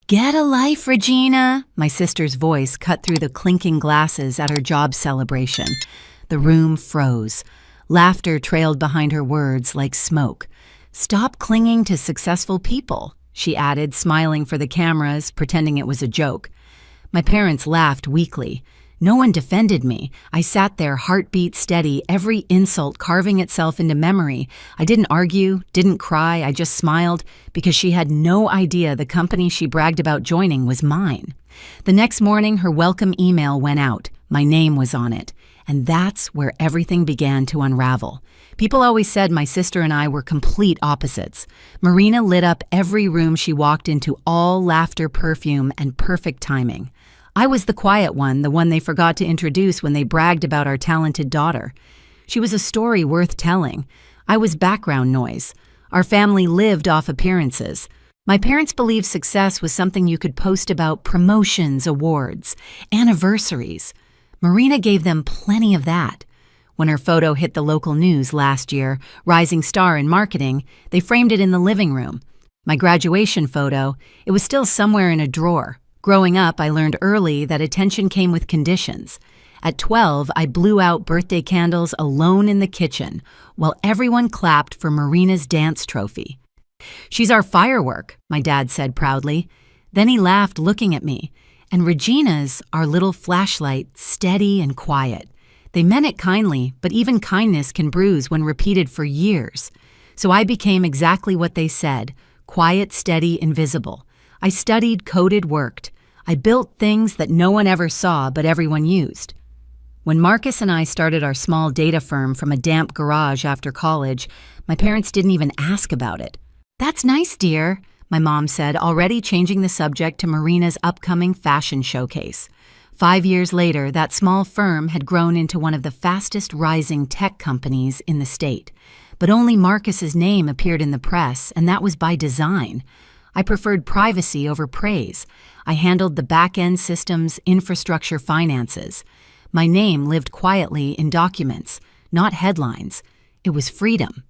Get a life, Regina! My sister's voice cut through the clinking glasses at her job celebration. The room froze. Laughter trailed behind her words like smoke. Stop clinging to successful people, she added, smiling for the cameras, pretending it was a joke. My parents laughed weakly. No one defended me. I sat there, heartbeat steady, every insult carving itself into memory. I didn't argue, didn't cry, I just smiled because she had no idea the company she bragged about joining was mine. The next morning, her welcome email went out. My name was on it. And that's where everything began to unravel. People always said my sister and I were complete opposites. Marina lit up every room she walked into, all laughter, perfume, and perfect timing. I was the quiet one, the one they forgot to introduce when they bragged about our talented daughter. She was a story worth telling. I was background noise. Our family lived off appearances. My parents believed success was something you could post about: promotions, awards, anniversaries. Marina gave them plenty of that. When her photo hit the local news last year, rising star in marketing, they framed it in the living room. My graduation photo, it was still somewhere in a drawer. Growing up, I learned early that attention came with conditions. At 12, I blew out birthday candles alone in the kitchen, while everyone clapped for Marina's dance trophy. "She's our firework," my dad said proudly. Then he laughed, looking at me. And Regina's our little flashlight, steady and quiet. They meant it kindly, but even kindness can bruise when repeated for years. So I became exactly what they said: quiet, steady, invisible. I studied, coded, worked. I built things that no one ever saw but everyone used. When Marcus and I started our small data firm from a damp garage after college, my parents didn't even ask about it. "That's nice, dear," my mom said, already changing the subject to Marina's upcoming fashion showcase. 5 years later, that small firm had grown into one of the fastest rising tech companies in the state. But only Marcus's name appeared in the press, and that was by design. I preferred privacy over praise. I handled the back-end systems, infrastructure, finances. My name lived quietly in documents, not headlines. It was freedom.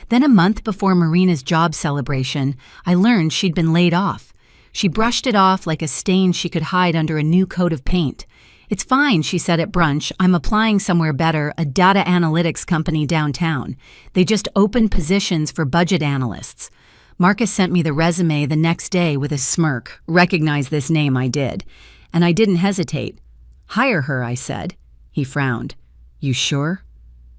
Then a month before Marina's job celebration, I learned she'd been laid off. She brushed it off like a stain she could hide under a new coat of paint. "It's fine," she said at brunch. "I'm applying somewhere better, a data analytics company downtown. They just opened positions for budget analysts." Marcus sent me the resume the next day with a smirk. "Recognize this name," I did. And I didn't hesitate. "Hire her," I said. He frowned. "You sure?"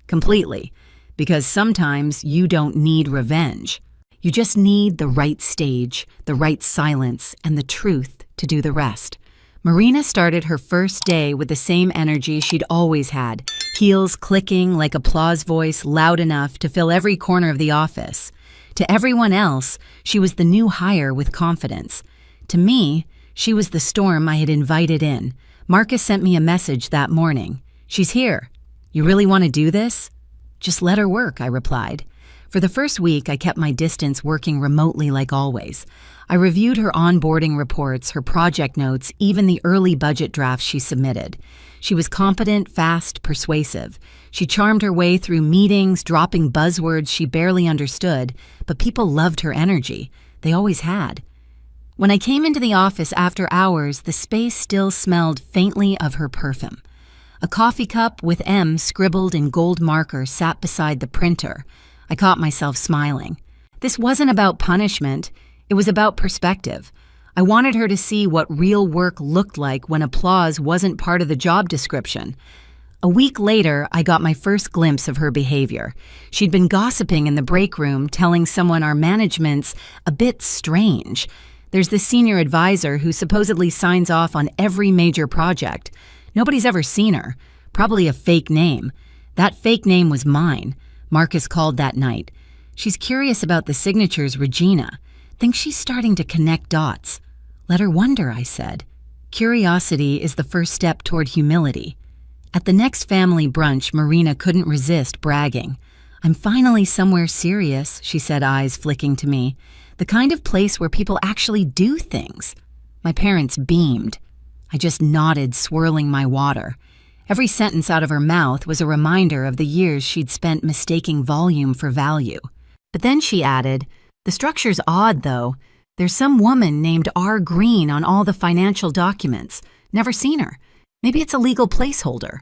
"Completely. Because sometimes you don't need revenge. You just need the right stage, the right silence, and the truth to do the rest." Marina started her first day with the same energy she'd always had, heels clicking like applause voice loud enough to fill every corner of the office. To everyone else, she was the new hire with confidence. To me, she was the storm I had invited in. Marcus sent me a message that morning. "She's here. You really want to do this?" "Just let her work," I replied. For the first week, I kept my distance, working remotely like always. I reviewed her onboarding reports, her project notes, even the early budget drafts she submitted. She was competent, fast, persuasive. She charmed her way through meetings, dropping buzzwords she barely understood, but people loved her energy. They always had. When I came into the office after hours, the space still smelled faintly of her perfume. A coffee cup with M scribbled in gold marker sat beside the printer. I caught myself smiling. This wasn't about punishment. It was about perspective. I wanted her to see what real work looked like when applause wasn't part of the job description. A week later, I got my first glimpse of her behavior. She'd been gossiping in the break room, telling someone our management's a bit strange. There's this senior advisor who supposedly signs off on every major project. Nobody's ever seen her. Probably a fake name. That fake name was mine. Marcus called that night. "She's curious about the signatures, Regina. Thinks she's starting to connect dots." "Let her wonder," I said. Curiosity is the first step toward humility. At the next family brunch, Marina couldn't resist bragging. "I'm finally somewhere serious," she said, eyes flicking to me. "The kind of place where people actually do things." My parents beamed. I just nodded, swirling my water. Every sentence out of her mouth was a reminder of the years she'd spent mistaking volume for value. But then she added, "The structure's odd, though. There's some woman named R. Green on all the financial documents. Never seen her. Maybe it's a legal placeholder."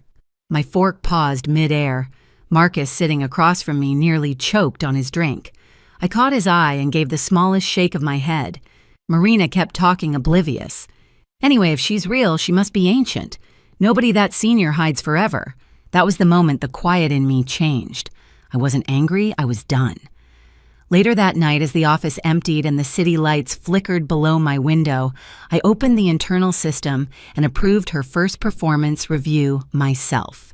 My fork paused mid-air. Marcus, sitting across from me, nearly choked on his drink. I caught his eye and gave the smallest shake of my head. Marina kept talking, oblivious. Anyway, if she's real, she must be ancient. Nobody that senior hides forever. That was the moment the quiet in me changed. I wasn't angry, I was done. Later that night, as the office emptied and the city lights flickered below my window, I opened the internal system and approved her first performance review myself.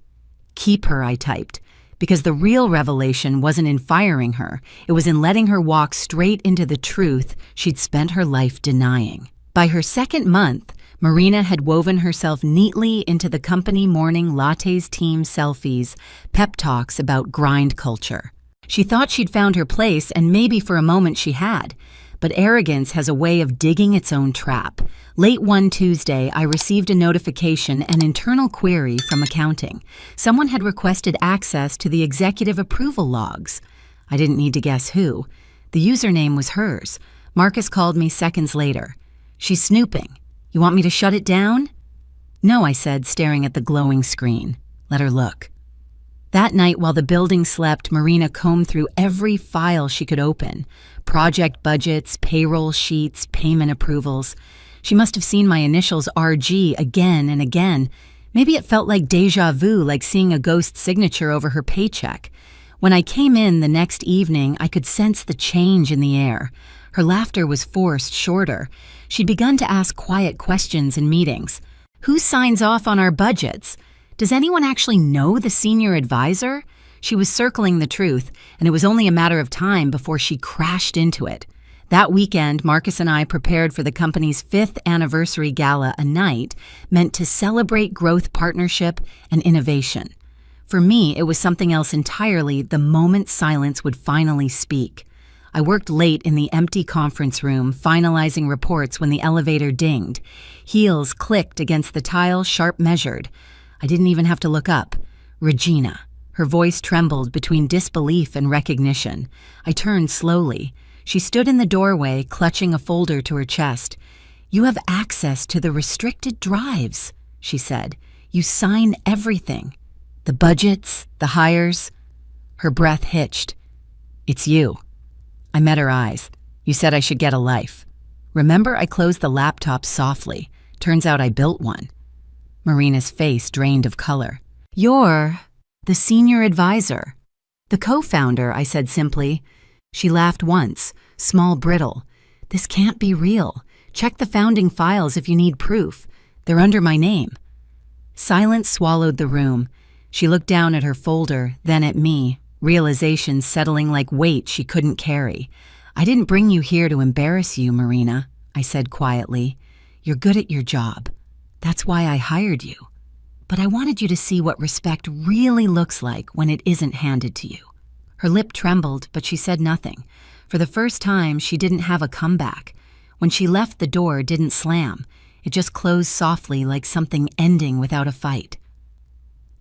"Keep her," I typed, because the real revelation wasn't in firing her, it was in letting her walk straight into the truth she'd spent her life denying. By her second month, Marina had woven herself neatly into the company morning lattes team selfies, pep talks about grind culture. She thought she'd found her place, and maybe for a moment she had. But arrogance has a way of digging its own trap. Late one Tuesday, I received a notification, an internal query from accounting. Someone had requested access to the executive approval logs. I didn't need to guess who. The username was hers. Marcus called me seconds later. "She's snooping. You want me to shut it down?" "No," I said, staring at the glowing screen. "Let her look." That night, while the building slept, Marina combed through every file she could open. Project budgets, payroll sheets, payment approvals. She must have seen my initials RG again and again. Maybe it felt like déjà vu, like seeing a ghost signature over her paycheck. When I came in the next evening, I could sense the change in the air. Her laughter was forced, shorter. She'd begun to ask quiet questions in meetings. "Who signs off on our budgets? Does anyone actually know the senior advisor?" She was circling the truth, and it was only a matter of time before she crashed into it. That weekend, Marcus and I prepared for the company's 5th anniversary gala, a night meant to celebrate growth, partnership, and innovation. For me, it was something else entirely, the moment silence would finally speak. I worked late in the empty conference room, finalizing reports when the elevator dinged. Heels clicked against the tile, sharp measured. I didn't even have to look up. Regina. Her voice trembled between disbelief and recognition. I turned slowly. She stood in the doorway, clutching a folder to her chest. "You have access to the restricted drives," she said. "You sign everything. The budgets, the hires." Her breath hitched. "It's you." I met her eyes. "You said I should get a life." Remember, I closed the laptop softly. Turns out I built one. Marina's face drained of color. "You're the senior advisor." "The co-founder," I said simply. She laughed once, small, brittle. "This can't be real. Check the founding files if you need proof. They're under my name." Silence swallowed the room. She looked down at her folder, then at me, realization settling like weight she couldn't carry. "I didn't bring you here to embarrass you, Marina," I said quietly. "You're good at your job. That's why I hired you. But I wanted you to see what respect really looks like when it isn't handed to you." Her lip trembled, but she said nothing. For the first time, she didn't have a comeback. When she left, the door didn't slam. It just closed softly, like something ending without a fight.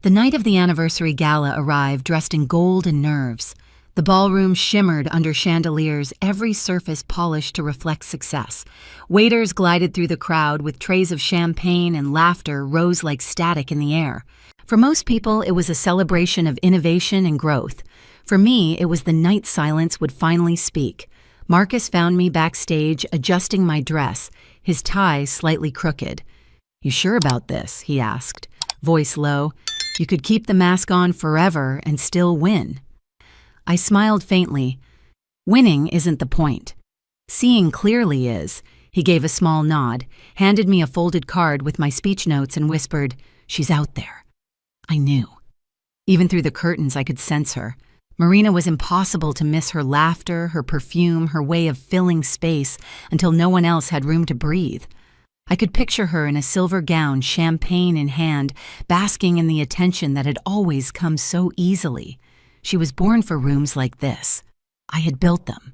The night of the anniversary gala arrived, dressed in gold and nerves. The ballroom shimmered under chandeliers, every surface polished to reflect success. Waiters glided through the crowd with trays of champagne, and laughter rose like static in the air. For most people, it was a celebration of innovation and growth. For me, it was the night silence would finally speak. Marcus found me backstage, adjusting my dress, his tie slightly crooked. "You sure about this?" he asked, voice low. "You could keep the mask on forever and still win." I smiled faintly. "Winning isn't the point. Seeing clearly is." He gave a small nod, handed me a folded card with my speech notes, and whispered, "She's out there." I knew. Even through the curtains, I could sense her. Marina was impossible to miss, her laughter, her perfume, her way of filling space until no one else had room to breathe. I could picture her in a silver gown, champagne in hand, basking in the attention that had always come so easily. She was born for rooms like this. I had built them.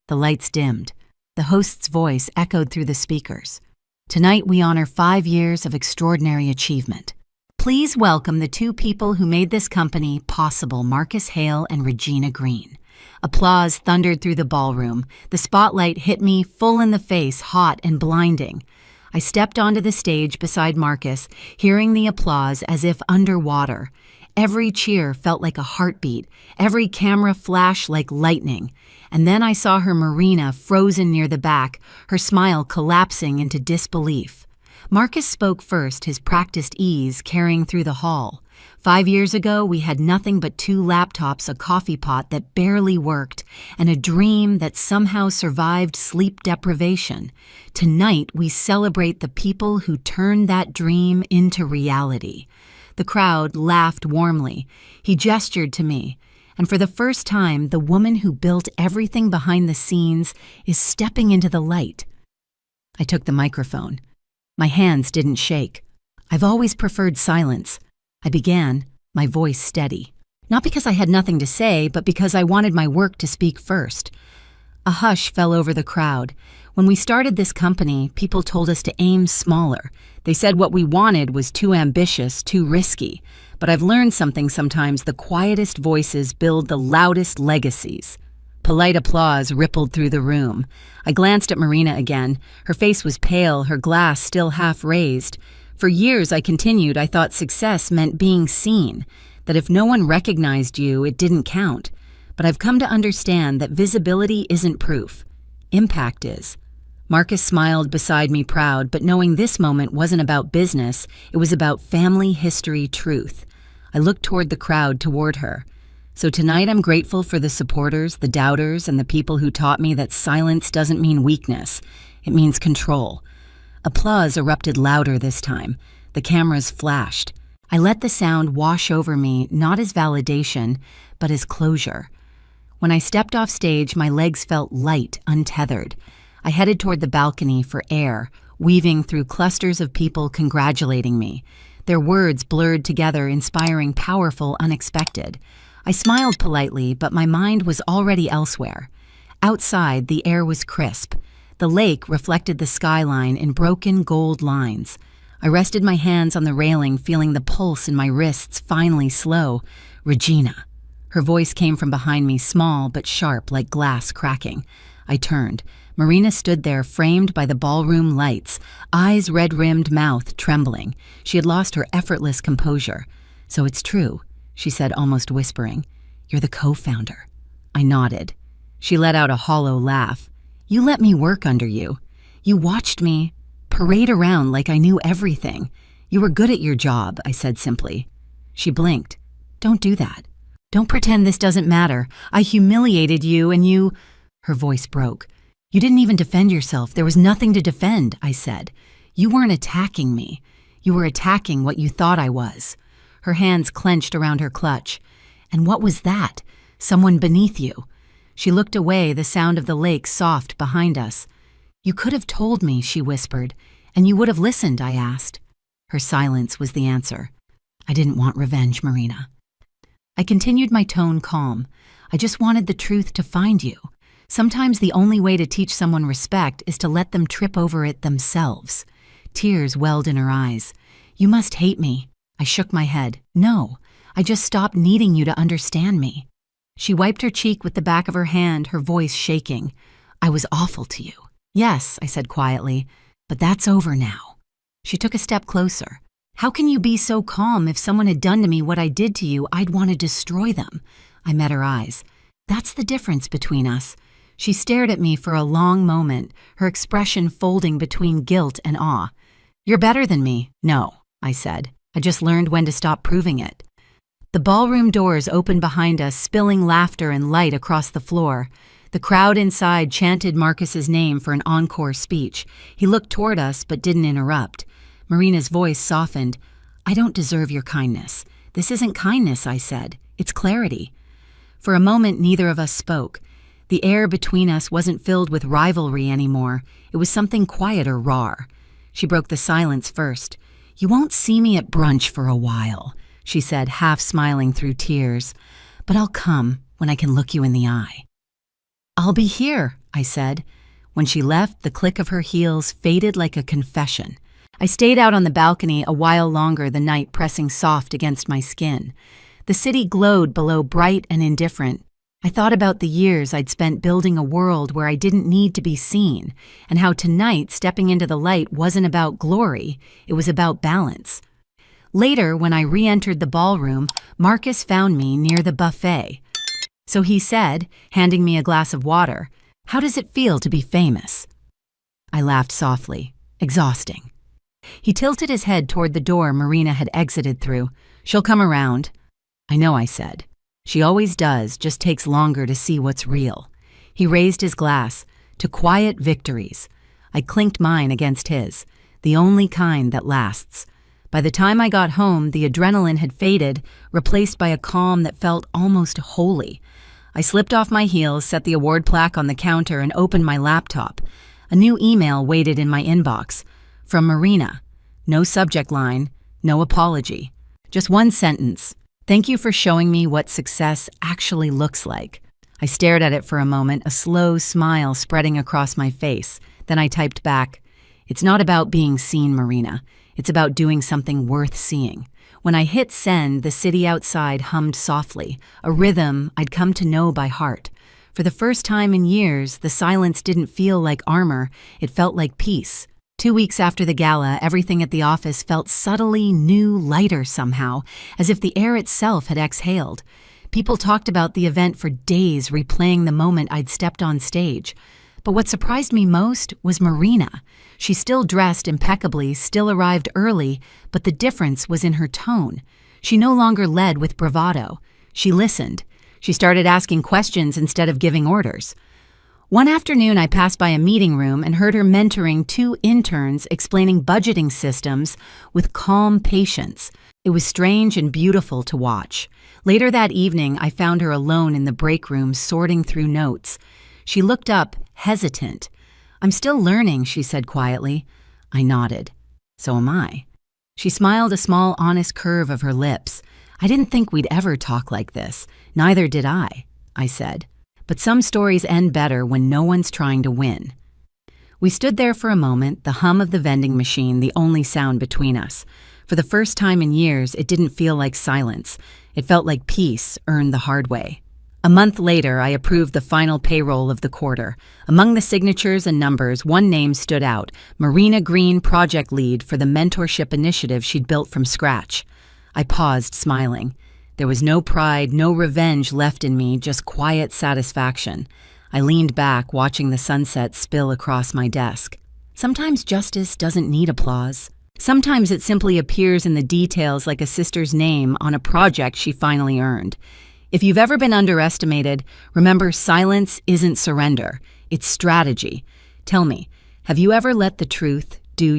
The lights dimmed. The host's voice echoed through the speakers. "Tonight we honor 5 years of extraordinary achievement. Please welcome the 2 people who made this company possible, Marcus Hale and Regina Green." Applause thundered through the ballroom. The spotlight hit me full in the face, hot and blinding. I stepped onto the stage beside Marcus, hearing the applause as if underwater. Every cheer felt like a heartbeat, every camera flash like lightning. And then I saw her Marina frozen near the back, her smile collapsing into disbelief. Marcus spoke first, his practiced ease carrying through the hall. 5 years ago, we had nothing but 2 laptops, a coffee pot that barely worked, and a dream that somehow survived sleep deprivation. Tonight, we celebrate the people who turned that dream into reality. The crowd laughed warmly. He gestured to me, and for the first time, the woman who built everything behind the scenes is stepping into the light. I took the microphone. My hands didn't shake. I've always preferred silence. I began, my voice steady. Not because I had nothing to say, but because I wanted my work to speak first. A hush fell over the crowd. When we started this company, people told us to aim smaller. They said what we wanted was too ambitious, too risky. But I've learned something sometimes: the quietest voices build the loudest legacies. Polite applause rippled through the room. I glanced at Marina again. Her face was pale, her glass still half raised. For years, I continued, I thought success meant being seen, that if no one recognized you, it didn't count. But I've come to understand that visibility isn't proof. Impact is. Marcus smiled beside me, proud, but knowing this moment wasn't about business, it was about family history truth. I looked toward the crowd, toward her. So tonight I'm grateful for the supporters, the doubters, and the people who taught me that silence doesn't mean weakness. It means control. Applause erupted louder this time. The cameras flashed. I let the sound wash over me, not as validation, but as closure. When I stepped off stage, my legs felt light, untethered. I headed toward the balcony for air, weaving through clusters of people congratulating me. Their words blurred together, inspiring, powerful, unexpected. I smiled politely, but my mind was already elsewhere. Outside, the air was crisp. The lake reflected the skyline in broken gold lines. I rested my hands on the railing, feeling the pulse in my wrists finally slow. Regina. Her voice came from behind me, small but sharp, like glass cracking. I turned. Marina stood there, framed by the ballroom lights, eyes red-rimmed, mouth trembling. She had lost her effortless composure. "So it's true," she said, almost whispering. "You're the co-founder." I nodded. She let out a hollow laugh. "You let me work under you. You watched me parade around like I knew everything. You were good at your job," I said simply. She blinked. "Don't do that. Don't pretend this doesn't matter. I humiliated you and you—" Her voice broke. "You didn't even defend yourself. There was nothing to defend," I said. "You weren't attacking me. You were attacking what you thought I was." Her hands clenched around her clutch. "And what was that? Someone beneath you." She looked away, the sound of the lake soft behind us. "You could have told me," she whispered. "And you would have listened," I asked. Her silence was the answer. "I didn't want revenge, Marina." I continued, my tone calm. "I just wanted the truth to find you. Sometimes the only way to teach someone respect is to let them trip over it themselves." Tears welled in her eyes. "You must hate me." I shook my head. "No, I just stopped needing you to understand me." She wiped her cheek with the back of her hand, her voice shaking. "I was awful to you." "Yes," I said quietly, "but that's over now." She took a step closer. "How can you be so calm? If someone had done to me what I did to you, I'd want to destroy them." I met her eyes. "That's the difference between us." She stared at me for a long moment, her expression folding between guilt and awe. "You're better than me." "No," I said. "I just learned when to stop proving it." The ballroom doors opened behind us, spilling laughter and light across the floor. The crowd inside chanted Marcus's name for an encore speech. He looked toward us but didn't interrupt. Marina's voice softened. "I don't deserve your kindness." "This isn't kindness," I said. "It's clarity." For a moment, neither of us spoke. The air between us wasn't filled with rivalry anymore. It was something quieter, raw. She broke the silence first. "You won't see me at brunch for a while," she said, half smiling through tears. "But I'll come when I can look you in the eye." "I'll be here," I said. When she left, the click of her heels faded like a confession. I stayed out on the balcony a while longer, the night pressing soft against my skin. The city glowed below, bright and indifferent. I thought about the years I'd spent building a world where I didn't need to be seen, and how tonight stepping into the light wasn't about glory, it was about balance. Later, when I re-entered the ballroom, Marcus found me near the buffet. So he said, handing me a glass of water, "How does it feel to be famous?" I laughed softly. Exhausting. He tilted his head toward the door Marina had exited through. "She'll come around." "I know," I said. "She always does, just takes longer to see what's real." He raised his glass. "To quiet victories." I clinked mine against his, the only kind that lasts. By the time I got home, the adrenaline had faded, replaced by a calm that felt almost holy. I slipped off my heels, set the award plaque on the counter, and opened my laptop. A new email waited in my inbox. From Marina. No subject line, no apology. Just one sentence. "Thank you for showing me what success actually looks like." I stared at it for a moment, a slow smile spreading across my face. Then I typed back, "It's not about being seen, Marina. It's about doing something worth seeing." When I hit send, the city outside hummed softly, a rhythm I'd come to know by heart. For the first time in years, the silence didn't feel like armor, it felt like peace. 2 weeks after the gala, everything at the office felt subtly new, lighter somehow, as if the air itself had exhaled. People talked about the event for days, replaying the moment I'd stepped on stage. But what surprised me most was Marina. She still dressed impeccably, still arrived early, but the difference was in her tone. She no longer led with bravado. She listened. She started asking questions instead of giving orders. One afternoon, I passed by a meeting room and heard her mentoring 2 interns explaining budgeting systems with calm patience. It was strange and beautiful to watch. Later that evening, I found her alone in the break room sorting through notes. She looked up, hesitant. "I'm still learning," she said quietly. I nodded. "So am I." She smiled, a small, honest curve of her lips. "I didn't think we'd ever talk like this." "Neither did I said. "But some stories end better when no one's trying to win." We stood there for a moment, the hum of the vending machine the only sound between us. For the first time in years, it didn't feel like silence. It felt like peace earned the hard way. A month later, I approved the final payroll of the quarter. Among the signatures and numbers, one name stood out: Marina Green, project lead for the mentorship initiative she'd built from scratch. I paused, smiling. There was no pride, no revenge left in me, just quiet satisfaction. I leaned back, watching the sunset spill across my desk. Sometimes justice doesn't need applause. Sometimes it simply appears in the details, like a sister's name on a project she finally earned. If you've ever been underestimated, remember, silence isn't surrender, it's strategy. Tell me, have you ever let the truth